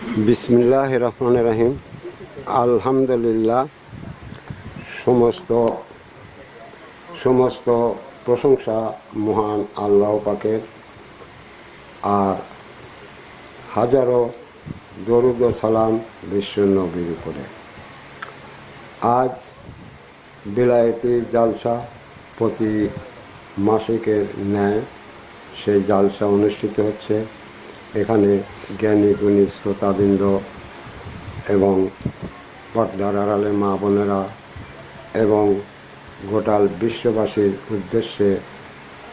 বিসমিল্লাহির রহমানির রহিম। আলহামদুলিল্লাহ, সমস্ত সমস্ত প্রশংসা মহান আল্লাহ পাকের, আর হাজারো দরুদ ও সালাম বিশ্ব নবীর উপরে। আজ বিলায়েতি জালসা প্রতি মাসিকের ন্যায় সেই জালসা অনুষ্ঠিত হচ্ছে। এখানে জ্ঞানী গুণী শ্রোতাবৃন্দ এবং পর্দার আড়ালে মা বোনেরা এবং গোটাল বিশ্ববাসীর উদ্দেশ্যে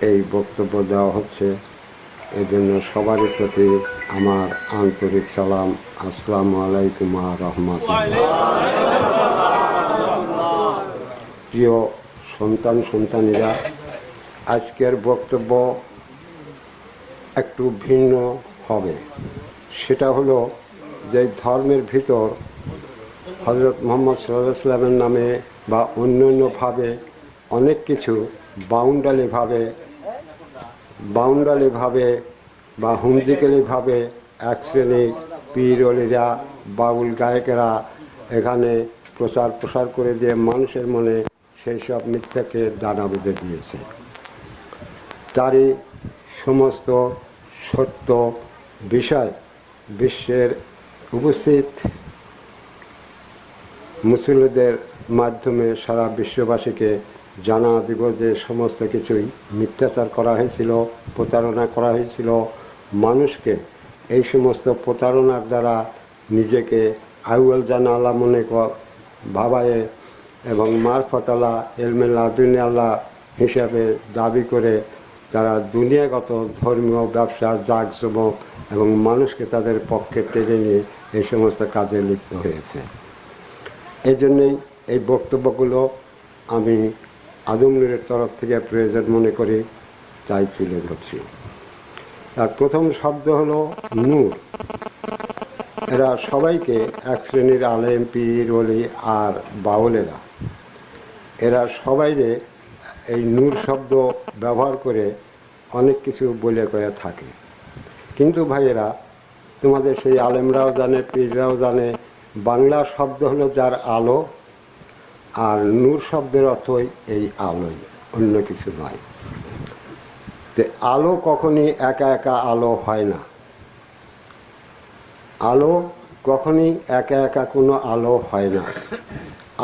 এই বক্তব্য দেওয়া হচ্ছে। এজন্য সবারই প্রতি আমার আন্তরিক সালাম। আসসালামু আলাইকুম ওয়া রাহমাতুল্লাহ। প্রিয় সন্তানীরা, আজকের বক্তব্য একটু ভিন্ন হবে। সেটা হলো যে ধর্মের ভিতর হযরত মুহাম্মদ সাল্লাল্লাহু আলাইহি ওয়াসাল্লামের নামে বা অন্যান্যভাবে অনেক কিছু বাউন্ডারিভাবে বা হুমজিকেলিভাবে এক শ্রেণীর পীর অলিরা, বাউল গায়কেরা এখানে প্রসার করে দিয়ে মানুষের মনে সেই সব মিথ্যাকে দানা বেঁধে দিয়েছে। তারই সমস্ত সত্য বিষয় বিশ্বের উপস্থিত মুসলিমদের মাধ্যমে সারা বিশ্ববাসীকে জানা দিব যে সমস্ত কিছুই মিথ্যাচার করা হয়েছিল, প্রতারণা করা হয়েছিল মানুষকে। এই সমস্ত প্রতারণার দ্বারা নিজেকে আউয়াল জানা আল্লাহ মনে ভাবায় এবং মারফত আল্লাহ এলমে লাদুনি আল্লাহ হিসাবে দাবি করে তারা দুনিয়াগত ধর্মীয় ব্যবসা, জাঁকজমক এবং মানুষকে তাদের পক্ষে টেনে নিয়ে এই সমস্ত কাজে লিপ্ত হয়েছে। এই জন্যেই এই বক্তব্যগুলো আমি আদমনুরের তরফ থেকে প্রয়োজন মনে করি, তাই তুলে ধরছি। আর প্রথম শব্দ হলো নূর। এরা সবাইকে এক শ্রেণীর আলেম, পীর, ওলি আর বাউলেরা, এরা সবাইরে এই নূর শব্দ ব্যবহার করে অনেক কিছু বলে করে থাকে। কিন্তু ভাইয়েরা, তোমাদের সেই আলেমরাও জানে, পীররাও জানে, বাংলা শব্দ হলো যার আলো, আর নূর শব্দের অর্থই এই আলোই, অন্য কিছু নয়। তো আলো কখনই একা একা আলো হয় না। আলো কখনই একা একা কোনো আলো হয় না।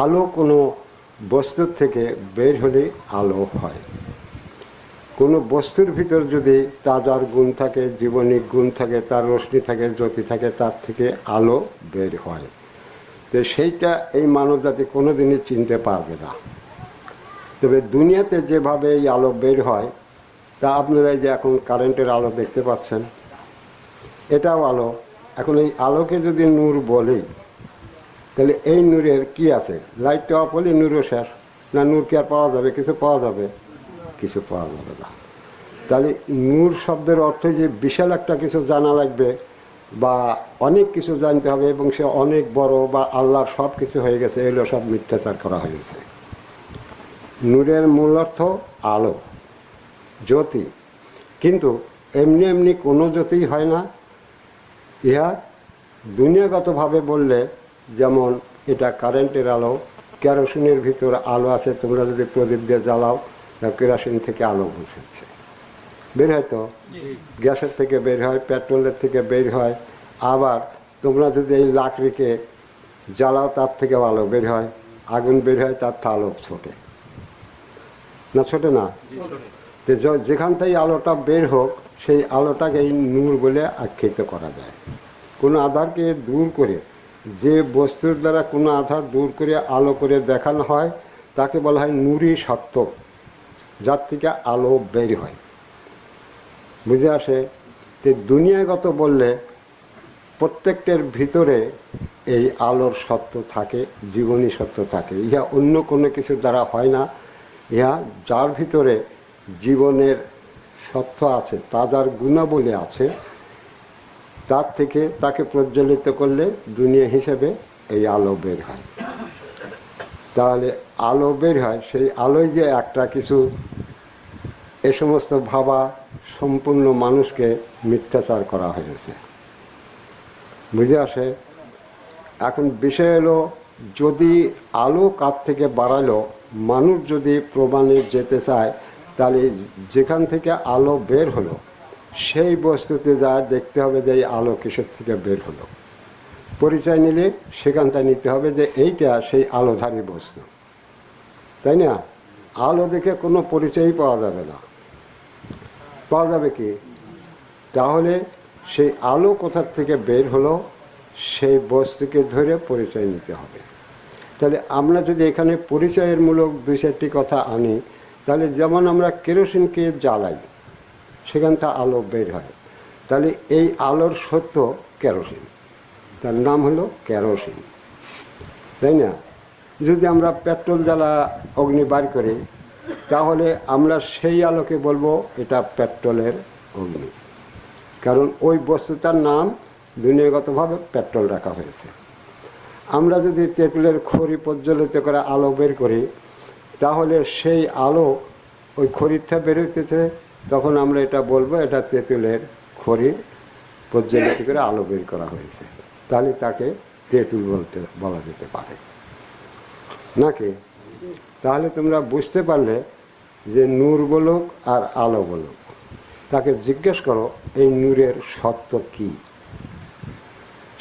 আলো কোনো বস্তুর থেকে বের হলে আলো হয়। কোনো বস্তুর ভিতর যদি তাজার গুণ থাকে, জীবনিক গুণ থাকে, তার রশ্মি থাকে, জ্যোতি থাকে, তার থেকে আলো বের হয়। তো সেইটা এই মানবজাতি কোনো দিনই চিনতে পারবে না। তবে দুনিয়াতে যেভাবে এই আলো বের হয়, তা আপনারা যে এখন কারেন্টের আলো দেখতে পাচ্ছেন, এটাও আলো। এখন এই আলোকে যদি নূর বলি, তাহলে এই নূরের কি আছে? লাইটটা অফ হলে নূরও শেষ। না, নূর কি আর পাওয়া যাবে? কিছু পাওয়া যাবে? কিছু পাওয়া যাবে না। তাহলে নূর শব্দের অর্থ যে বিশাল একটা কিছু জানা লাগবে বা অনেক কিছু জানতে হবে এবং সে অনেক বড় বা আল্লাহর সব কিছু হয়ে গেছে, এগুলো সব মিথ্যাচার করা হয়েছে। নূরের মূল অর্থ আলো, জ্যোতি। কিন্তু এমনি এমনি কোনো জ্যোতি হয় না। ইহা দুনিয়াগতভাবে বললে, যেমন এটা কারেন্টের আলো, কেরোসিনের ভিতর আলো আছে, তোমরা যদি প্রদীপ দিয়ে জ্বালাও, কেরোসিন থেকে আলো বুঝেছে বের হয়, তো গ্যাসের থেকে বের হয়, পেট্রোলের থেকে বের হয়। আবার তোমরা যদি এই লাকড়িকে জ্বালাও, তার থেকেও আলো বের হয়, আগুন বের হয়, তার তো আলো ছোটে না, ছোটে না? তো যেখান থেকে আলোটা বের হোক, সেই আলোটাকেই নূর বলে আখ্যায়িত করা যায়। কোনো আধারকে দূর করে, যে বস্তুর দ্বারা কোনো আধার দূর করে আলো করে দেখানো হয়, তাকে বলা হয় নূরি সত্য, যার থেকে আলো বের হয়। বুঝে আসে? যে দুনিয়াগত বললে প্রত্যেকটার ভিতরে এই আলোর সত্য থাকে, জীবনী সত্য থাকে। ইহা অন্য কোনো কিছুর দ্বারা হয় না। ইহা যার ভিতরে জীবনের সত্য আছে, তার গুণাবলী আছে, তার থেকে তাকে প্রজ্বলিত করলে দুনিয়া হিসেবে এই আলো বের হয়। তাহলে আলো বের হয়, সেই আলোয় যে একটা কিছু, এ সমস্ত ভাবা সম্পূর্ণ মানুষকে মিথ্যাচার করা হয়েছে। বুঝে আসে? এখন বিষয় হলো, যদি আলো কার থেকে বাড়ালো, মানুষ যদি প্রমাণে যেতে চায়, তাহলে যেখান থেকে আলো বের হলো সেই বস্তুতে যা দেখতে হবে যে এই আলো কিসের থেকে বের হলো। পরিচয় নিলে সেখানটা নিতে হবে যে এইটা সেই আলোধারী বস্তু, তাই না? আলো দেখে কোনো পরিচয়ই পাওয়া যাবে না। পাওয়া যাবে কি? তাহলে সেই আলো কোথার থেকে বের হলো সেই বস্তুকে ধরে পরিচয় নিতে হবে। তাহলে আমরা যদি এখানে পরিচয়ের মূলক দুই চারটি কথা আনি, তাহলে যেমন আমরা কেরোসিনকে জ্বালাই, সেখান থেকে আলো বের হয়, তাহলে এই আলোর সত্য কেরোসিন, তার নাম হলো কেরোসিন, তাই না? যদি আমরা পেট্রোল জ্বালা অগ্নি বার করি, তাহলে আমরা সেই আলোকে বলবো এটা পেট্রোলের অগ্নি, কারণ ওই বস্তুটার নাম দুনিয়াগতভাবে পেট্রোল রাখা হয়েছে। আমরা যদি তেঁতুলের খড়ি প্রজ্বলিত করে আলো বের করি, তাহলে সেই আলো ওই খড়িটা বেরোতেছে, তখন আমরা এটা বলবো এটা তেঁতুলের খড়ি প্রজ্বলিত করে আলো বের করা হয়েছে, তাহলে তাকে তেঁতুল বলা যেতে পারে নাকি? তাহলে তোমরা বুঝতে পারলে যে নূর বলুক আর আলো বলুক, তাকে জিজ্ঞেস করো এই নূরের সত্য কি,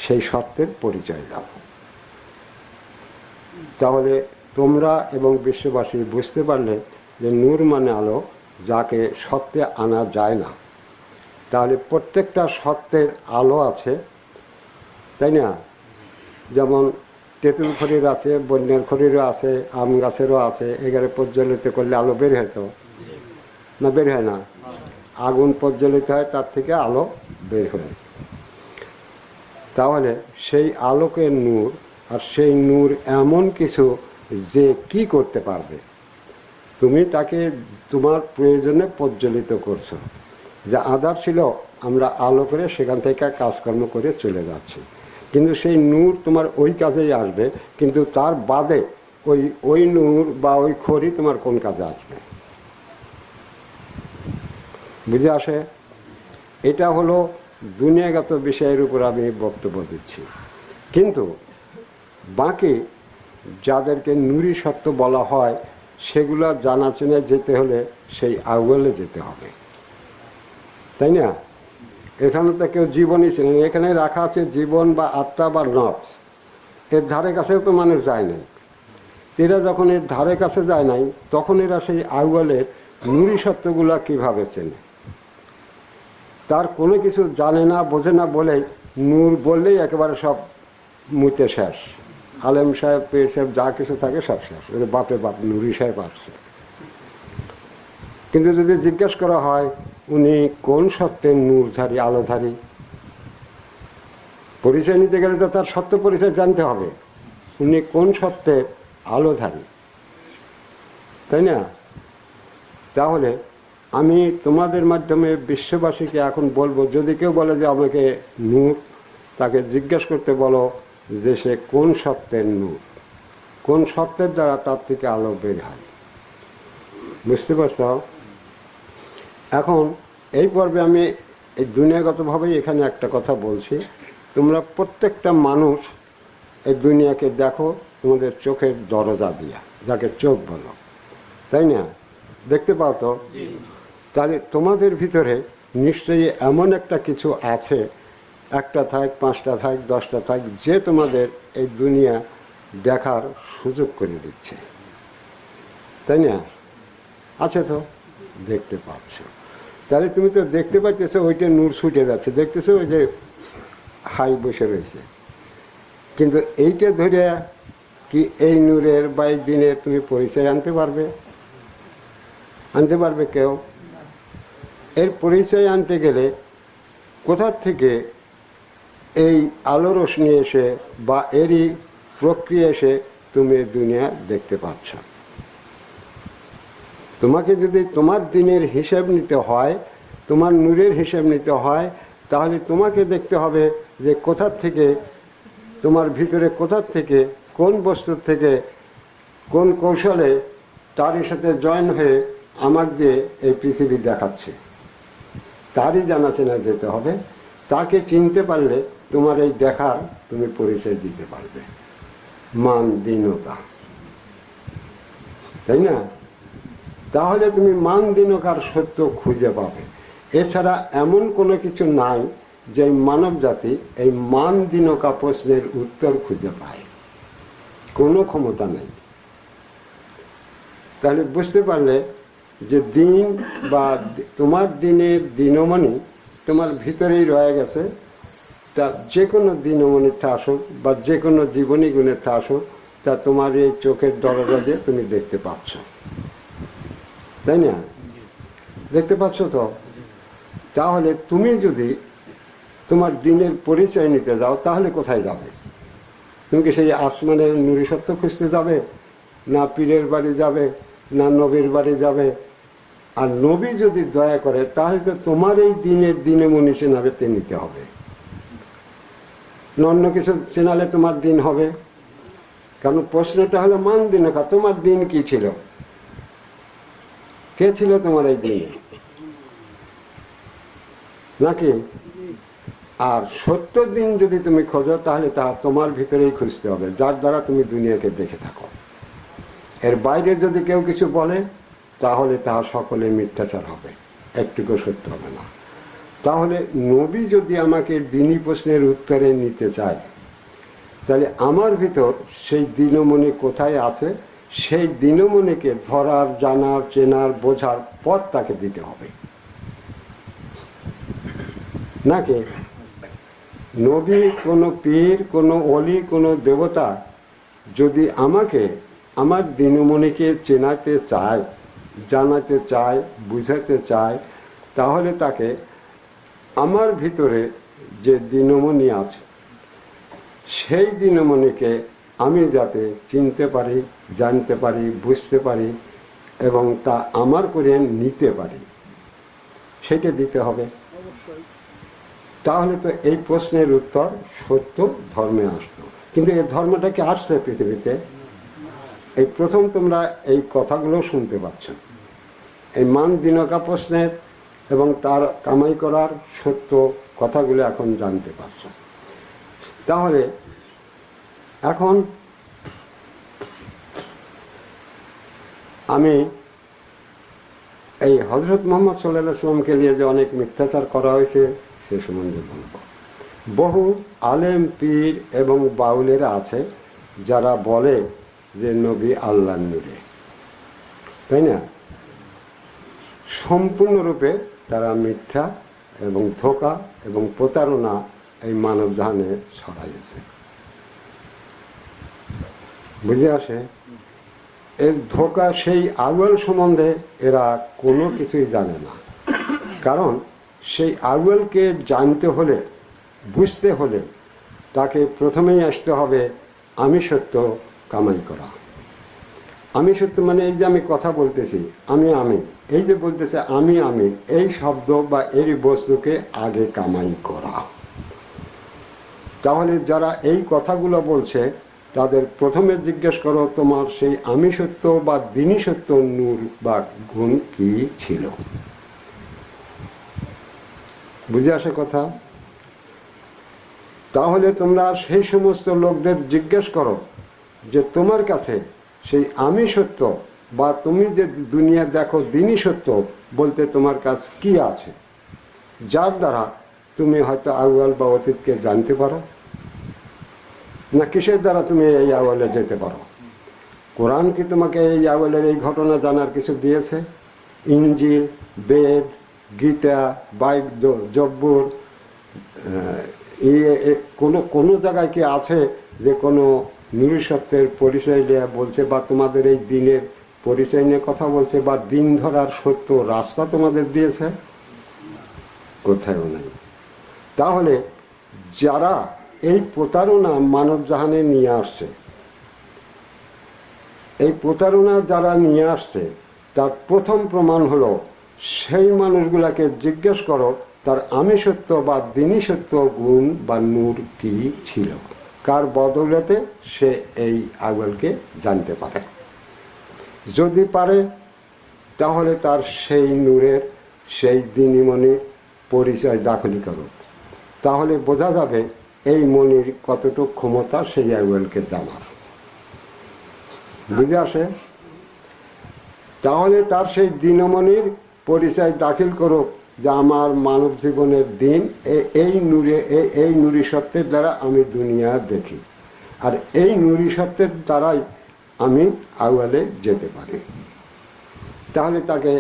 সেই সত্যের পরিচয় দাও। তাহলে তোমরা এবং বিশ্ববাসী বুঝতে পারলে যে নূর মানে আলো, যাকে সত্যে আনা যায় না। তাহলে প্রত্যেকটা সত্যের আলো আছে, তাই না? যেমন তেঁতুল খড়ির আছে, বন্যের খড়িরও আছে, আম গাছেরও আছে। এখানে প্রজ্বলিত করলে আলো বের হয় তো না? বের হয় না? আগুন প্রজ্বলিত হয়, তার থেকে আলো বের হয়। তাহলে সেই আলোকের নূর, আর সেই নূর এমন কিছু যে কি করতে পারবে, তুমি তাকে তোমার প্রয়োজনে প্রজ্বলিত করছো। যা আধার ছিল আমরা আলো করে সেখান থেকে কাজকর্ম করে চলে যাচ্ছি, কিন্তু সেই নূর তোমার ওই কাজেই আসবে, কিন্তু তার বাদে ওই নূর বা ওই খড়ি তোমার কোন কাজে আসবে? বুঝে আসে? এটা হলো দুনিয়াগত বিষয়ের উপর আমি বক্তব্য দিচ্ছি। কিন্তু বাকি যাদেরকে নুরি সত্য বলা হয়, সেগুলো জানা চেনে যেতে হলে সেই আউয়ালে যেতে হবে, তাই না? এখানে তো কেউ জীবনই ছিলেন, এখানে রাখা আছে জীবন বা আত্মা বা নফস, এর ধারে কাছেও তো মানুষ যায় নাই। এরা যখন এর ধারে কাছে যায় নাই, তখন এরা সেই আউয়ালের নুরি সত্যগুলা কিভাবে চেনে? তার কোনো কিছু জানে না, বোঝে না বলেই নূর বললেই একেবারে সব মুতে শেষ। আলেম সাহেব, পীর সাহেব যা কিছু থাকে সব শেষ, ওদের বাপে বাপ নুরি সাহেব আসছে। কিন্তু যদি জিজ্ঞেস করা হয় উনি কোন সত্যের নূরধারী, আলোধারী, পরিচয় নিতে গেলে তো তার সত্য পরিচয় জানতে হবে, উনি কোন সত্যের আলোধারী, তাই না? তাহলে আমি তোমাদের মাধ্যমে বিশ্ববাসীকে এখন বলবো, যদি কেউ বলে যে আমাকে নূর, তাকে জিজ্ঞেস করতে বলো যে সে কোন সত্যের নূর, কোন সত্যের দ্বারা তার থেকে আলো বের হয়। বুঝতে পারছ? এখন এই পর্বে আমি এই দুনিয়াগতভাবেই এখানে একটা কথা বলছি, তোমরা প্রত্যেকটা মানুষ এই দুনিয়াকে দেখো তোমাদের চোখের দরজা দিয়া, যাকে চোখ বলো, তাই না? দেখতে পাও তো? তাহলে তোমাদের ভিতরে নিশ্চয়ই এমন একটা কিছু আছে, একটা থাক, পাঁচটা থাক, 10টা থাক, যে তোমাদের এই দুনিয়া দেখার সুযোগ করে দিচ্ছে, তাই না? আছে তো, দেখতে পাচ্ছ। তাহলে তুমি তো দেখতে পাচ্ছ ওইটা নূর ছুটে যাচ্ছে, দেখতেছো ওই যে হাই বসে রয়েছে, কিন্তু এইটা ধরে কি এই নূরের বা এই দিনের তুমি পরিচয় আনতে পারবে? আনতে পারবে কেউ? এর পরিচয় আনতে গেলে কোথার থেকে এই আলো রশ্মি এসে বা এরই প্রক্রিয়া এসে তুমি দুনিয়া দেখতে পাচ্ছ। তোমাকে যদি তোমার দিনের হিসাব নিতে হয়, তোমার নূরের হিসাব নিতে হয়, তাহলে তোমাকে দেখতে হবে যে কোথার থেকে, তোমার ভিতরে কোথার থেকে, কোন বস্তুর থেকে, কোন কৌশলে তারই সাথে জয়েন হয়ে আমাক দিয়ে এই পৃথিবী দেখাচ্ছে, তারই জানা চেনা যেতে হবে। তাকে চিনতে পারলে তোমার এই দেখার তুমি পরিচয় দিতে পারবে, মান দীনতা, তাই না? তাহলে তুমি মান দীনকার সত্য খুঁজে পাবে। এছাড়া এমন কোনো কিছু নাই যে মানব জাতি এই মান দীনকা প্রশ্নের উত্তর খুঁজে পায়, কোনো ক্ষমতা নেই। তাহলে বুঝতে পারলে যে দিন বা তোমার দিনের দিনমণি তোমার ভিতরেই রয়ে গেছে। তা যে কোনো দিনমণিতে আসুক বা যে কোনো জীবনী গুণেতে আসুক, তা তোমার এই চোখের দরজা দিয়ে তুমি দেখতে পাচ্ছ, তাই না? দেখতে পাচ্ছ তো? তাহলে তুমি যদি তোমার দিনের পরিচয় নিতে যাও, তাহলে কোথায় যাবে? তুমি কি সেই আসমানের নুরি সত্য খুঁজতে যাবে, না পীরের বাড়ি যাবে, না নবীর বাড়ি যাবে? আর নবী যদি দয়া করে, তাহলে তো তোমার এই দিনের দিনমণি চেনাতে নিতে হবে। অন্য কিছু চেনালে তোমার দিন হবে? কারণ প্রশ্নটা হলো মান দীনকা, তোমার দিন কি ছিল? কে ছিল তোমার এই দিনে? নাকি? আর সত্য দিন যদি তুমি খোঁজো, তাহলে তা তোমার ভিতরেই খুঁজতে হবে, যার দ্বারা তুমি দুনিয়াকে দেখে থাকো। এর বাইরে যদি কেউ কিছু বলে, তাহলে তা সকলে মিথ্যাচার হবে, একটুকু সত্য হবে না। তাহলে নবী যদি আমাকে দিনী প্রশ্নের উত্তরে নিতে চায়, তাহলে আমার ভিতর সেই দিনমণি কোথায় আছে, সেই দিনমণিকে ধরার, জানার, চেনার, বোঝার পথ তাকে দিতে হবে, নাকি? নবী, কোনো পীর, কোনো অলি, কোনো দেবতা যদি আমাকে আমার দিনমণিকে চেনাতে চায়, জানাতে চায়, বুঝাতে চায়, তাহলে তাকে আমার ভিতরে যে দিনমণি আছে, সেই দিনমণিকে আমি যাতে চিনতে পারি, জানতে পারি, বুঝতে পারি এবং তা আমার করে নিতে পারি, সেটা দিতে হবে। তাহলে তো এই প্রশ্নের উত্তর সত্য ধর্মে আসতো। কিন্তু এই ধর্মটা কি আসছে পৃথিবীতে? এই প্রথম তোমরা এই কথাগুলো শুনতে পাচ্ছ, এই মান দীনকা প্রশ্নের এবং তার কামাই করার সত্য কথাগুলো এখন জানতে পারছ। তাহলে এখন আমি এই হযরত মুহাম্মদ সাল্লাল্লাহু আলাইহি ওয়াসাল্লামকে নিয়ে যে অনেক মিথ্যাচার করা হয়েছে সে সম্বন্ধে বলব। বহু আলেম, পীর এবং বাউলেরা আছে যারা বলে যে নবী আল্লাহর নূরে, তাই না? সম্পূর্ণরূপে তারা মিথ্যা এবং ধোঁকা এবং প্রতারণা এই মানব জাহানে ছড়াইছে। বুঝে আসে? এর ধোঁকা সেই আউয়াল সম্বন্ধে এরা কোনো কিছুই জানে না। কারণ সেই আউয়ালকে জানতে হলে, বুঝতে হলে তাকে প্রথমেই আসতে হবে আমি সত্য কামাই করা। আমি সত্য মানে এই যে আমি কথা বলতেছি, আমি এই যে বলতেছে আমি এই শব্দ বা এই বস্তুকে আগে কামাই করা। তাহলে যারা এই কথাগুলো বলছে তাদের প্রথমে জিজ্ঞেস করো, তোমার সেই আমি সত্য বা দিনী সত্য নূর বা গুণ কি ছিল? বুঝে আসে কথা? তাহলে তোমরা সেই সমস্ত লোকদের জিজ্ঞেস করো যে তোমার কাছে সেই আমি সত্য বা তুমি যে দুনিয়া দেখো দিনী সত্য বলতে তোমার কাছে কি আছে, যার দ্বারা তুমি হয়তো আউয়াল বা অতীতকে জানতে পারো? না কিসের দ্বারা তুমি এই আউয়ালে যেতে পারো? কোরআন কি তোমাকে এই আউয়ালের এই ঘটনা জানার কিছু দিয়েছে? ইনজিল, বেদ, গীতা, বাইবেল, জব্বুর, কোনো জায়গায় কি আছে যে কোনো নূর সত্যের পরিচয় দেয়া বলছে বা তোমাদের এই দিনের পরিচয় নিয়ে কথা বলছে বা দিন ধরার সত্য রাস্তা তোমাদের দিয়েছে? কোথাও নাই। তাহলে যারা এই প্রতারণা মানব জাহানে নিয়ে আসছে, এই প্রতারণা যারা নিয়ে আসছে তার প্রথম প্রমাণ হলো সেই মানুষগুলাকে জিজ্ঞেস করো তার আমি সত্য বা দিনী সত্য গুণ বা নূর কি ছিল, কার বদৌলতে সে এই আউয়ালকে জানতে পারে। যদি পারে তাহলে তার সেই নূরের, সেই দিনীমণির পরিচয় দাখলি করো। তাহলে বোঝা যাবে এই মনির কতটুকু ক্ষমতা সেই আউয়ালকে জানার। বুঝে আসে? তাহলে তার সেই দিনমণির পরিচয় দাখিল করুক যে আমার মানব জীবনের দিন এই নুরি সত্যের দ্বারা আমি দুনিয়া দেখি, আর এই নুরি সত্যের দ্বারাই আমি আউয়ালে যেতে পারি। তাহলে তাকে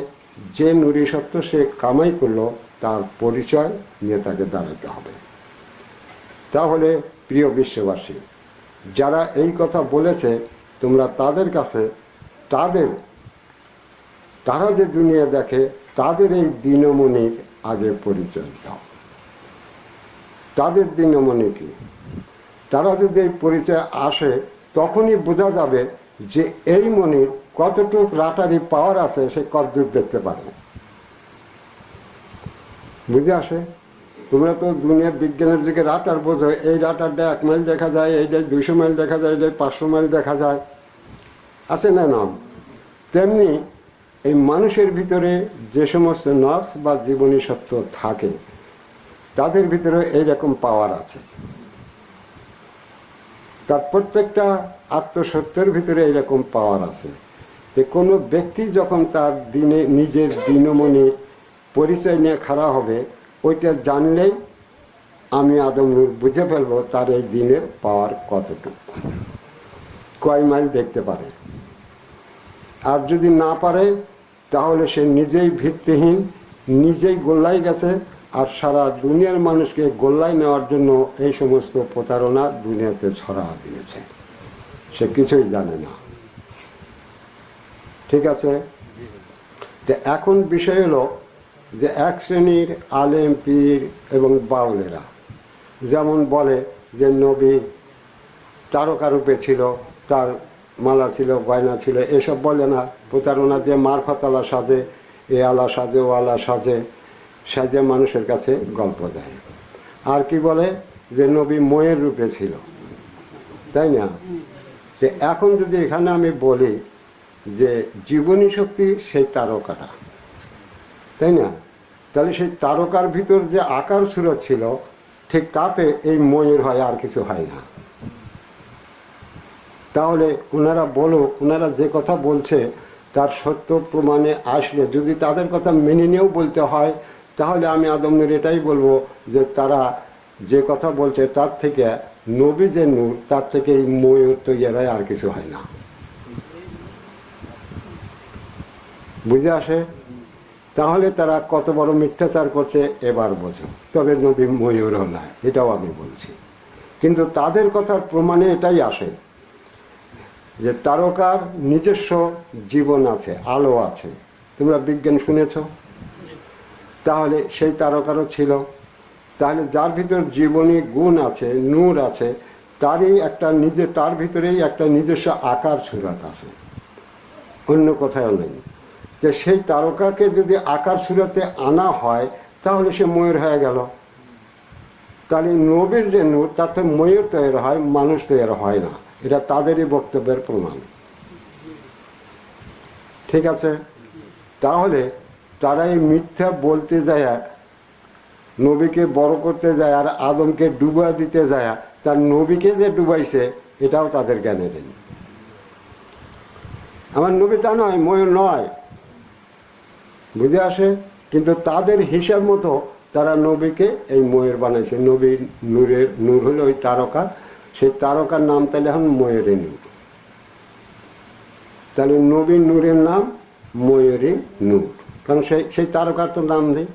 যে নুরি সত্য সে কামাই করলো তার পরিচয় নিয়ে তাকে দাঁড়াতে হবে। তাহলে প্রিয় বিশ্ববাসী, যারা এই কথা বলেছে তোমরা তাদের কাছে তারা যে দুনিয়া দেখে তাদের এই দিনমণির আগে পরিচয় দাও। তাদের দিনমণি কি? তারা যদি এই পরিচয় আসে তখনই বোঝা যাবে যে এই মনির কতটুক রাটারি পাওয়ার আছে, সে কতদূর দেখতে পারে। বুঝে আসে? তোমরা তো দুনিয়ার বিজ্ঞানের দিকে রাটার বোঝো, এই রাটারটা 1 মাইল দেখা যায়, এইটা 200 মাইল দেখা যায়, এইটা 500 মাইল দেখা যায়, আছে না নাম? তেমনি এই মানুষের ভিতরে যে সমস্ত নফস বা জীবনী সত্য থাকে তাদের ভিতরে এইরকম পাওয়ার আছে। তার প্রত্যেকটা আত্মসত্যের ভিতরে এইরকম পাওয়ার আছে যে কোনো ব্যক্তি যখন তার নিজের দিনমণি পরিচয় নিয়ে খাড়া হবে, ওইটা জানলেই আমি আদম নূর বুঝে ফেলবো তার এই দিনের পাওয়ার কতটুকু, কয় মাইল দেখতে পারে। আর যদি না পারে তাহলে সে নিজেই ভিত্তিহীন, নিজেই গোল্লাই গেছে, আর সারা দুনিয়ার মানুষকে গোল্লাই নেওয়ার জন্য এই সমস্ত প্রতারণা দুনিয়াতে ছড়া দিয়েছে, সে কিছুই জানে না। ঠিক আছে? তো এখন বিষয় হলো যে এক শ্রেণীর আলেম পীর এবং বাউলেরা যেমন বলে যে নবী তারকারূপে ছিল, তার মালা ছিল, গয়না ছিল, এসব বলে না। প্রতারণা দিয়ে মারফত আলা সাজে, এ আলা সাজে, ও আলা সাজে মানুষের কাছে গল্প দেয়। আর কি বলে যে নবী ময়ের রূপে ছিল, তাই না? যে এখন যদি এখানে আমি বলি যে জীবনী শক্তি সেই তারকাটা, তাই না? তাহলে সেই তারকার ভিতর যে আকার সুরত ছিল ঠিক তাতে এই ময়ের হয়, আর কিছু হয় না। তাহলে ওনারা যে কথা বলছে তার সত্য প্রমাণে আসলে যদি তাদের কথা মেনে নিয়েও বলতে হয়, তাহলে আমি আদম নূর এটাই বলবো যে তারা যে কথা বলছে তার থেকে নবী যে নূর, তার থেকে এই ময়ূর তৈরি হয়, আর কিছু হয় না। বুঝে আসে? তাহলে তারা কত বড় মিথ্যাচার করছে এবার বোঝো। তবে নবী ময়ূরও না, এটাও আমি বলছি। কিন্তু তাদের কথার প্রমাণে এটাই আসে যে তারকার নিজস্ব জীবন আছে, আলো আছে। তোমরা বিজ্ঞান শুনেছ? তাহলে সেই তারকারও ছিল। তাহলে যার ভিতর জীবনী গুণ আছে, নূর আছে, তার ভিতরেই একটা নিজস্ব আকার সুরাত আছে, অন্য কোথাও নেই। যে সেই তারকাকে যদি আকার সুরাতে আনা হয় তাহলে সে ময়ূর হয়ে গেল। তাহলে নবীর যে নূর তাতে ময়ূর তৈরি হয়, মানুষ তৈরি হয় না। এটা তাদেরই বক্তব্যের প্রমাণ। ঠিক আছে? তাহলে তারা এই মিথ্যা বলতে যায়, নবীকে বড় করতে যায়, আর আদমকে ডুবা দিতে যায়, তার নবীকে যে ডুবাইছে এটাও তাদের জ্ঞানে নেই। আমার নবী তা নয়, ময়ূর নয়। বুঝে আসে? কিন্তু তাদের হিসাব মতো তারা নবীকে এই ময়ূর বানাইছে। নবীর নূর হলো ওই তারকা, সেই তারকার নাম তাহলে এখন ময়ূরী নূর। তাহলে নবীর নূরের নাম ময়ূরী নূর, কারণ সেই তারকার তো নাম নেই।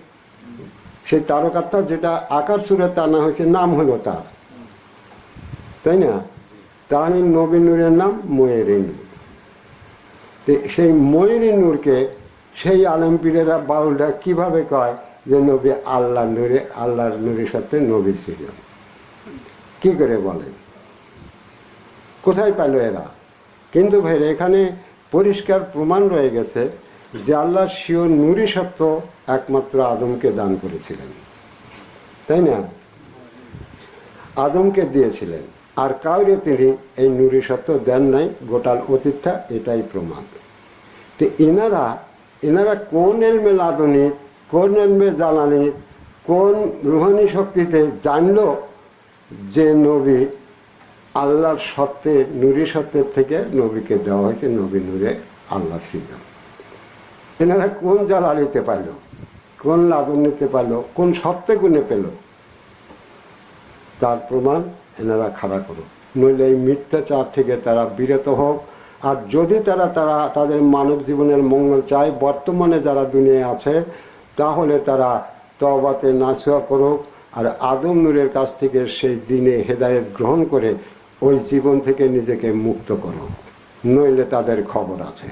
সেই তারকারটা যেটা আকার সুরাতে আনা হয়েছে নাম হলো তার, তাই না? তাহলে নবীর নূরের নাম ময়ূরী নূর। সেই ময়ূরী নূরকে সেই আলেম পীরেরা বাউলরা কিভাবে কয় যে নবী আল্লাহর নূরের সাথে নবী ছিল? কি করে বলে? কোথায় পেল এরা? কিন্তু ভাই এখানে পরিষ্কার প্রমাণ রয়ে গেছে যে আল্লাহ স্বীয় নূরি সত্য একমাত্র আদমকে দান করেছিলেন, তাই না? আদমকে দিয়েছিলেন, আর কাউরে তিনি এই নূরি সত্য দেন নাই। গোটাল অতীতটা এটাই প্রমাণ। তো এনারা কোন এলমে লাদনী, কোন এলমে জালানি, কোন রুহানি শক্তিতে জানলো যে নবী আল্লাহর সত্ত্বে, নূরি সত্ত্বের থেকে নবীকে দেওয়া হয়েছে নবী নূরে আল্লাহ সৃজন। এনারা কোন জালালিতে পাইল, কোন লাদুন্নিতে পাইল, কোন সত্ত্বে গুণে পেল, তার প্রমাণ এনারা খাড়া করুক। নইলে এই মিথ্যাচার থেকে তারা বিরত হোক। আর যদি তারা তাদের মানব জীবনের মঙ্গল চায়, বর্তমানে যারা দুনিয়ায় আছে, তাহলে তারা তওবাতে নাসুহা করুক আর আদম নূরের কাছ থেকে সেই দিনে হেদায়েত গ্রহণ করে ওই জীবন থেকে নিজেকে মুক্ত করুক। নইলে তাদের খবর আছে,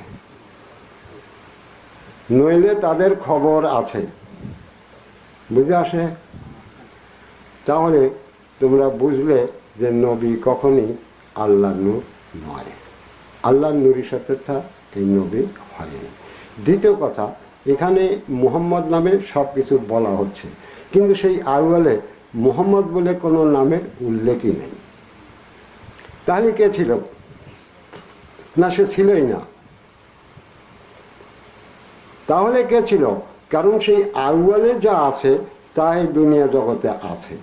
নইলে তাদের খবর আছে। বুঝে আসে? তাহলে তোমরা বুঝলে যে নবী কখনই আল্লাহর নূর নয়, আল্লাহর নূরি সত্যতা এই নবী হয়নি। দ্বিতীয় কথা, এখানে মুহাম্মদ নামে সব কিছু বলা হচ্ছে, কিন্তু সেই আউয়ালে মুহাম্মদ বলে কোনো নামের উল্লেখই নেই। তাহলে কে ছিল? না, সে ছিলই না। তাহলে কে ছিল? কারণ সেই আউয়ালে যা আছে তাই দুনিয়া জগতে আছে।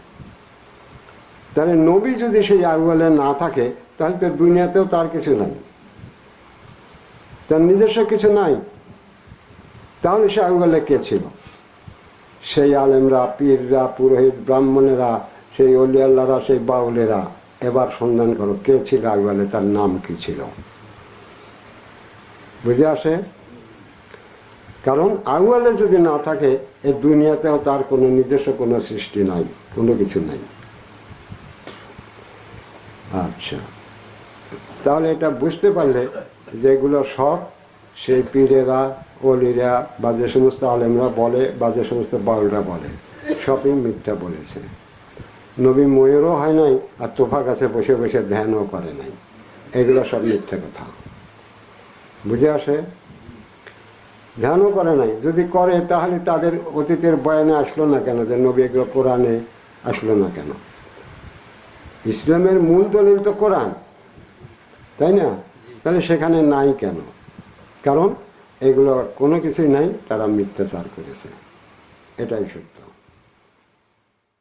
তাহলে নবী যদি সেই আউয়ালে না থাকে, তাহলে তো দুনিয়াতেও তার কিছু নাই, তার নিজস্ব কিছু নাই। তাহলে সে আউয়ালে কে ছিল? সেই আলেমরা, পীররা, পুরোহিত, ব্রাহ্মণেরা, সেই অলি আল্লাহরা, সেই বাউলেরা। এবার সন্ধান করো কে ছিল আউয়ালে, তার নাম কি ছিল। বুঝে আসে? কারণ আউয়ালে যদি না থাকে, এই দুনিয়াতেও তার কোনো নিজস্ব কোনো সৃষ্টি নাই, কোনো কিছু নাই। আচ্ছা, তাহলে এটা বুঝতে পারলে যেগুলো সব সেই পীরেরা, অলিরা বা যে সমস্ত আলেমরা বলে বা যে সমস্ত বাউলরা বলে, সবই মিথ্যা বলেছে। নবী ময়ূরও হয় নাই আর তোফা গাছে বসে বসে ধ্যানও করে নাই, এগুলো সব মিথ্যা কথা। বুঝে আসে? ধ্যানও করে নাই। যদি করে তাহলে তাদের অতীতের বয়ানে আসলো না কেন, যে নবী এগুলো কোরআনে আসলো না কেন? ইসলামের মূল দলিল তো কোরআন, তাই না? তাহলে সেখানে নাই কেন? কারণ এগুলো কোনো কিছুই নাই, তারা মিথ্যাচার করেছে, এটাই সত্য।